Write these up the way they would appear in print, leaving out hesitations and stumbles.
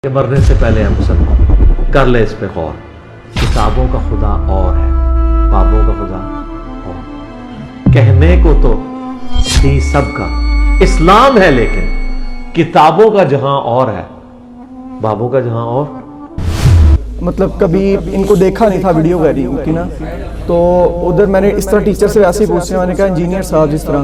کہ مرنے سے پہلے ہم سب کر لے اس پہ غور. کتابوں کا خدا اور ہے، بابوں کا خدا اور. کہنے کو تو تھی سب کا اسلام ہے، لیکن کتابوں کا جہاں اور ہے، بابوں کا جہاں اور. مطلب کبھی ان کو دیکھا نہیں تھا ویڈیو وغیرہ کی نا، تو ادھر میں نے اس طرح ٹیچر سے ویسے ہی پوچھا، میں نے کہا انجینئر صاحب جس طرح،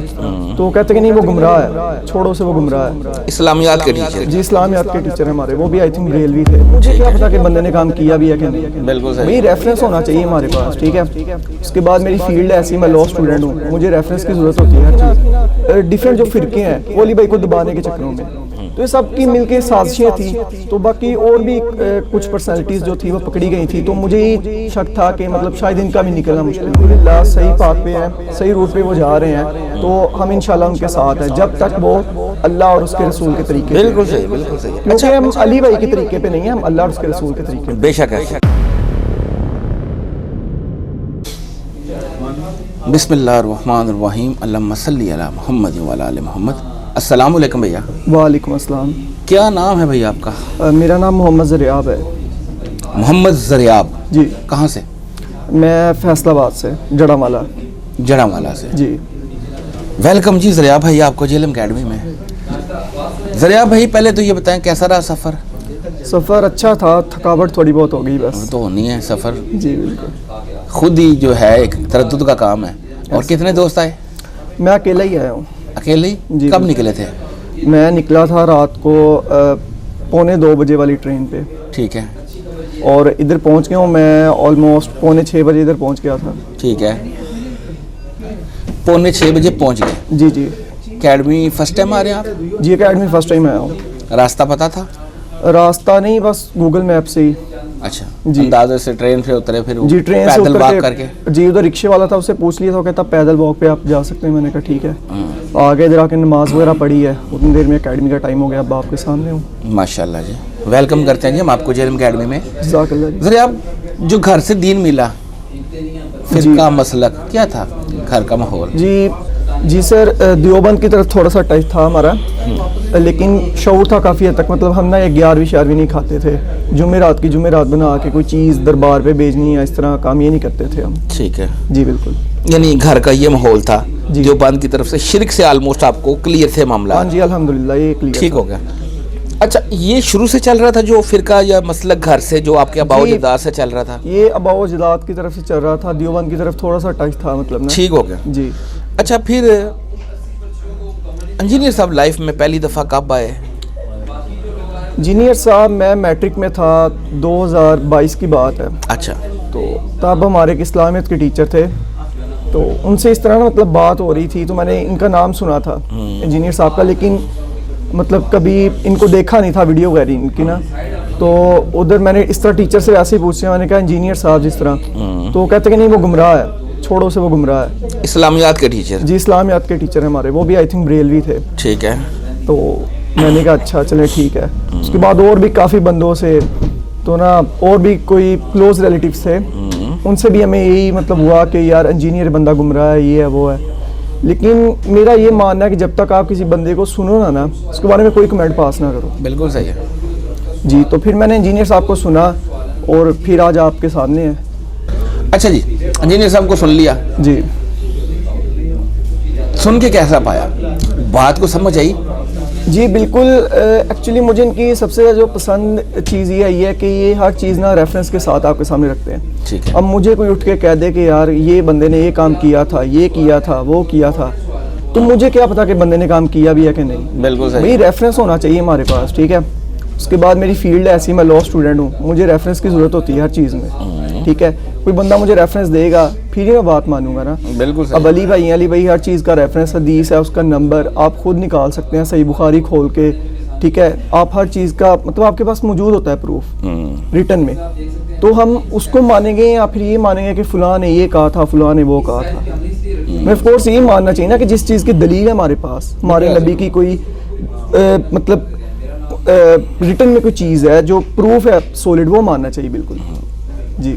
تو کہتے کہ نہیں وہ گمراہ ہے، چھوڑو سے وہ گمراہ ہے. اسلامیات کے ٹیچر؟ جی اسلامیات کے ٹیچر ہیں ہمارے، وہ بھی آئی تھنک ریلوی تھے. مجھے کیا پتا کہ بندے نے کام کیا بھی ہے کہ نہیں. بالکل صحیح. بھائی ریفرنس ہونا چاہیے ہمارے پاس، ٹھیک ہے. اس کے بعد میری فیلڈ ایسی، میں لا اسٹوڈنٹ ہوں، مجھے ریفرنس کی ضرورت ہوتی ہے ہر چیز. ڈفرینٹ جو فرقے ہیں ولی بھائی کو دبانے کے چکروں میں، تو یہ سب کی مل کے سازشیں تھیں. تو باقی اور بھی کچھ پرسنالٹیز جو تھی وہ پکڑی گئی تھی، تو مجھے یہ شک تھا کہ مطلب شاید ان کا بھی نکلنا مشکل. الحمدللہ صحیح پاتھ پہ ہیں، صحیح روٹ پہ وہ جا رہے ہیں، تو ہم انشاءاللہ ان کے ساتھ ہیں جب تک وہ اللہ اور اس کے رسول کے طریقے. بالکل صحیح، بالکل صحیح. کیونکہ ہم علی بھائی کے طریقے پہ نہیں ہیں، ہم اللہ اور اس کے رسول کے طریقے پہ. بے شک ہے. بسم اللہ الرحمن الرحیم. اللہم صلی علی محمد وعلی آل محمد. السلام علیکم بھیا. وعلیکم السلام. کیا نام ہے بھیا آپ کا؟ میرا نام محمد زریاب ہے. محمد زریاب. جی. کہاں سے؟ میں فیصل آباد سے، جڑا والا. جڑا والا سے. جی. ویلکم جی زریاب بھائی آپ کو جیلم اکیڈمی میں. زریاب بھائی پہلے تو یہ بتائیں کیسا رہا سفر؟ سفر اچھا تھا، تھکاوٹ تھوڑی بہت ہو گئی بس. تو ہونی ہے سفر. جی بالکل. خود ہی جو ہے ایک تردد کا کام ہے. اور کتنے دوست آئے؟ میں اکیلا ہی آیا ہوں. اکیلے ہی؟ جی. کب نکلے تھے؟ میں نکلا تھا رات کو 2:45 بجے والی ٹرین پہ. ٹھیک ہے. اور ادھر پہنچ گیا ہوں میں آلموسٹ 5:45 بجے ادھر پہنچ گیا تھا. ٹھیک ہے. 5:45 بجے پہنچ گئے. جی جی. اکیڈمی فرسٹ ٹائم آ رہے ہیں آپ؟ جی اکیڈمی فرسٹ ٹائم آیا ہوں. راستہ پتہ تھا؟ راستہ نہیں، بس گوگل میپ سے ہی. اچھا. جی. اندازے سے ٹرین سے اترے پھر جی ٹرین سے پیدل اتر واک کر کے؟ جی ادھر رکشے والا تھا، اس سے پوچھ لیا تھا، وہ کہتا پیدل واک پہ آپ جا سکتے ہیں. میں نے کہا ٹھیک ہے. آگے ادھر آ کے نماز وغیرہ پڑھی ہے، اتنی دیر میں اکیڈمی کا ٹائم ہو گیا. اب آپ کے سامنے ہوں. ماشاءاللہ جی. ویلکم کرتے ہیں جی ہم آپ کو جیلم اکیڈمی میں. جزاک اللہ جی. ذرا آپ جو گھر سے دین ملا، فرقہ مسلک کیا تھا گھر کا ماحول؟ جی سر، دیوبند کی طرف تھوڑا سا ٹچ تھا ہمارا، لیکن شعور تھا کافی حد تک. مطلب ہم نا 11ویں نہیں کھاتے تھے، جمعرات کی جمعرات بنا کے کوئی چیز دربار پہ بھیجنی ہے، اس طرح کام یہ نہیں کرتے تھے ہم. ٹھیک ہے. جی بالکل. یعنی گھر کا یہ ماحول تھا. جی. دیوبند کی طرف سے شرک سے آلموسٹ آپ کو کلیئر تھے معاملہ؟ ہاں جی الحمدللہ یہ کلیئر. ٹھیک ہو گیا. اچھا یہ شروع سے چل رہا تھا جو فرقہ یا مسلک گھر سے جو آپ کے آباء و اجداد سے چل رہا تھا؟ یہ آباء و اجداد کی طرف سے چل رہا تھا، دیوبند کی طرف تھوڑا سا ٹچ تھا مطلب نا. ٹھیک ہو گیا. جی. اچھا پھر انجینئر صاحب لائف میں پہلی دفعہ کب آئے؟ انجینئر صاحب میں میٹرک میں تھا، 2022 کی بات ہے. اچھا. تو تب ہمارے ایک اسلامیت کے ٹیچر تھے، تو ان سے اس طرح مطلب بات ہو رہی تھی، تو میں نے ان کا نام سنا تھا انجینئر صاحب کا، لیکن مطلب کبھی ان کو دیکھا نہیں تھا ویڈیو وغیرہ ان کی نا. تو ادھر میں نے اس طرح ٹیچر سے ویسے ہی پوچھا، میں نے کہا انجینئر صاحب جس طرح، تو کہتے کہ نہیں وہ گمراہ ہے، چھوڑو سے وہ گمراہ ہے. اسلامیات کے ٹیچر؟ جی اسلامیات کے ٹیچر ہیں ہمارے، وہ بھی آئی تھنک ریلوی تھے. ٹھیک ہے. تو میں نے کہا اچھا چلے ٹھیک ہے. اس کے بعد اور بھی کافی بندوں سے تو نا، اور بھی کوئی کلوز ریلیٹیوز تھے، ان سے بھی ہمیں یہی مطلب ہوا کہ یار انجینئر بندہ گمراہ ہے، یہ ہے وہ ہے. لیکن میرا یہ ماننا ہے کہ جب تک آپ کسی بندے کو سنو نا اس کے بارے میں کوئی کمنٹ پاس نہ کرو. بالکل صحیح ہے. جی. تو پھر میں نے انجینئر صاحب کو سنا اور پھر آج آپ کے سامنے ہے. اچھا جی انجینئر صاحب کو سن لیا. جی. سن کے کیسا پایا؟ بات کو سمجھ آئی؟ جی بالکل. ایکچولی مجھے ان کی سب سے جو پسند چیز یہ آئی ہے کہ یہ ہر چیز نا ریفرنس کے ساتھ آپ کے سامنے رکھتے ہیں. ٹھیک ہے. اب مجھے کوئی اٹھ کے کہہ دے کہ یار یہ بندے نے یہ کام کیا تھا، یہ کیا تھا، وہ کیا تھا، تو مجھے کیا پتا کہ بندے نے کام کیا بھی ہے کہ نہیں. بالکل صحیح. بھائی ریفرنس ہونا چاہیے ہمارے پاس، ٹھیک ہے. اس کے بعد میری فیلڈ ایسی، میں لا اسٹوڈنٹ ہوں، مجھے ریفرنس کی ضرورت ہوتی ہے ہر چیز میں. ٹھیک ہے. کوئی بندہ مجھے ریفرنس دے گا پھر ہی میں بات مانوں گا نا. بالکل صحیح. اب علی بھائی ہر چیز کا ریفرنس، حدیث ہے اس کا نمبر آپ خود نکال سکتے ہیں، صحیح بخاری کھول کے. ٹھیک ہے. آپ ہر چیز کا مطلب آپ کے پاس موجود ہوتا ہے پروف ریٹن میں. تو ہم اس کو مانیں گے یا پھر یہ مانیں گے کہ فلاں نے یہ کہا تھا، فلاں نے وہ کہا تھا. میں آف کورس یہ ماننا چاہیے نا کہ جس چیز کی دلیل ہے ہمارے پاس، ہمارے نبی کی کوئی مطلب ریٹن میں کوئی چیز ہے جو پروف ہے سولڈ، وہ ماننا چاہیے بالکل. جی.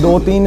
2-3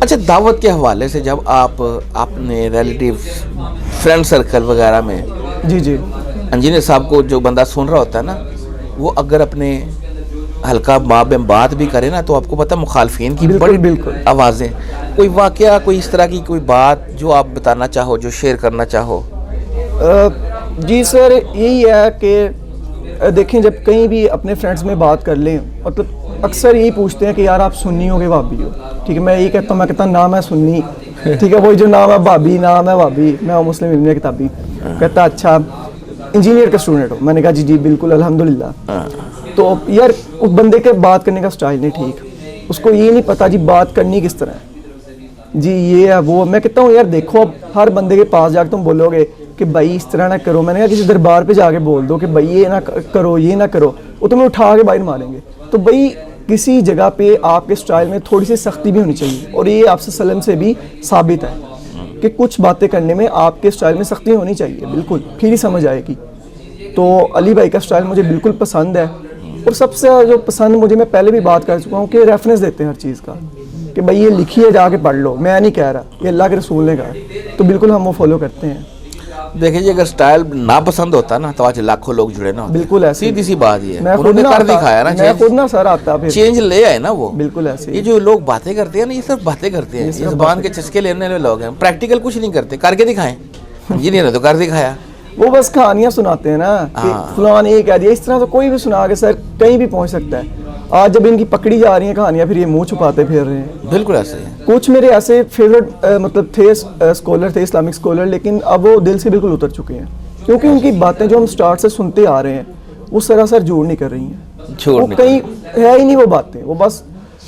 اچھا دعوت کے حوالے سے جب آپ اپنے ریلیٹیو فرینڈ سرکل وغیرہ میں جی جی انجینئر صاحب کو جو بندہ سن رہا ہوتا ہے نا وہ اگر اپنے ہلکا ماں میں بات بھی کرے نا تو آپ کو پتہ مخالفین کی بالکل بڑی بالکل آوازیں. کوئی واقعہ کوئی اس طرح کی کوئی بات جو آپ بتانا چاہو جو شیئر کرنا چاہو؟ جی سر یہی ہے کہ دیکھیں جب کہیں بھی اپنے فرینڈس میں بات کر لیں مطلب اکثر یہی پوچھتے ہیں کہ یار آپ سنی ہو کہ بھابی ہو. ٹھیک ہے میں یہی کہتا ہوں میں کہتا نام ہے سنی. ٹھیک ہے وہی جو نام ہے بھابی نام ہے بھابی میں مسلم علم کتابی. کہتا اچھا انجینئر کا اسٹوڈنٹ ہو. میں نے کہا جی جی بالکل الحمدللہ. تو یار اس بندے کے بات کرنے کا سٹائل نہیں ٹھیک. اس کو یہ نہیں پتا جی بات کرنی کس طرح ہے جی یہ ہے وہ. میں کہتا ہوں یار دیکھو اب ہر بندے کے پاس جا کے تم بولو گے کہ بھائی اس طرح نہ کرو. میں نے کہا کسی دربار پہ جا کے بول دو کہ بھائی یہ نہ کرو یہ نہ کرو وہ تمہیں اٹھا کے باہر ماریں گے. تو بھائی کسی جگہ پہ آپ کے سٹائل میں تھوڑی سی سختی بھی ہونی چاہیے. اور یہ آپ صلی اللہ علیہ وسلم سے بھی ثابت ہے کہ کچھ باتیں کرنے میں آپ کے سٹائل میں سختی ہونی چاہیے بالکل پھر ہی سمجھ آئے گی. تو علی بھائی کا سٹائل مجھے بالکل پسند ہے. اور سب سے جو پسند مجھے میں پہلے بھی بات کر چکا ہوں کہ ریفرنس دیتے ہیں ہر چیز کا کہ بھائی یہ لکھی ہے جا کے پڑھ لو. میں نہیں کہہ رہا یہ اللہ کے رسول نے کہا. تو بالکل ہم وہ فالو کرتے ہیں. دیکھیں جی اگر سٹائل ناپسند ہوتا نا تو آج لاکھوں لوگ جڑے نا. بالکل ایسے سیدھی سی بات یہ ہے. میں انہوں نے کر دکھایا نا میں خود نہ سر آتا پھر چینج لے آئے نا وہ. بالکل ایسے یہ جو لوگ باتیں کرتے ہیں نا یہ صرف باتیں کرتے ہیں. یہ زبان کے چسکے لینے والے لوگ ہیں. پریکٹیکل کچھ نہیں کرتے. کر کے دکھائیں. انجینئر نے تو کر دکھایا. وہ بس کہانیاں سناتے ہیں نا کہ فلان یہ کہہ دیا. اس طرح تو کوئی بھی سنا کے سر کہیں بھی پہنچ سکتا ہے. آج جب ان کی پکڑی جا رہی ہیں کہانیاں پھر یہ منہ چھپاتے پھر رہے ہیں. بالکل ایسے ہی. کچھ میرے ایسے فیوریٹ مطلب تھے اسکالر تھے اسلامک اسکالر لیکن اب وہ دل سے بالکل اتر چکے ہیں کیونکہ ان کی باتیں جو ہم سٹارٹ سے سنتے آ رہے ہیں وہ سراسر جھوٹ نہیں کر رہی ہیں. وہ کہیں ہے ہی نہیں وہ باتیں. وہ بس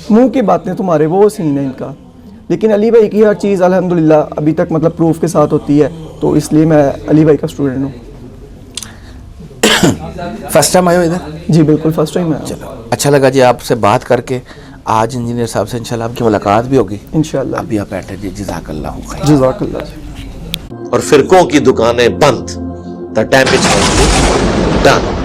منہ کی باتیں تمہارے وہ سین ہے ان کا. لیکن علی بھائی کی ہر چیز الحمدللہ ابھی تک مطلب پروف کے ساتھ ہوتی ہے. تو اس لیے میں علی بھائی کا اسٹوڈنٹ ہوں. فرسٹ ٹائم آئے ہو ادھر؟ جی بالکل فرسٹ ٹائم آیا. چلو اچھا لگا جی آپ سے بات کر کے. آج انجینئر صاحب سے انشاءاللہ آپ کی ملاقات بھی ہوگی انشاءاللہ. ابھی آپ بیٹھے جی. جزاک اللہ خیر. جزاک اللہ. اور فرقوں کی دکانیں بند. The damage has been done.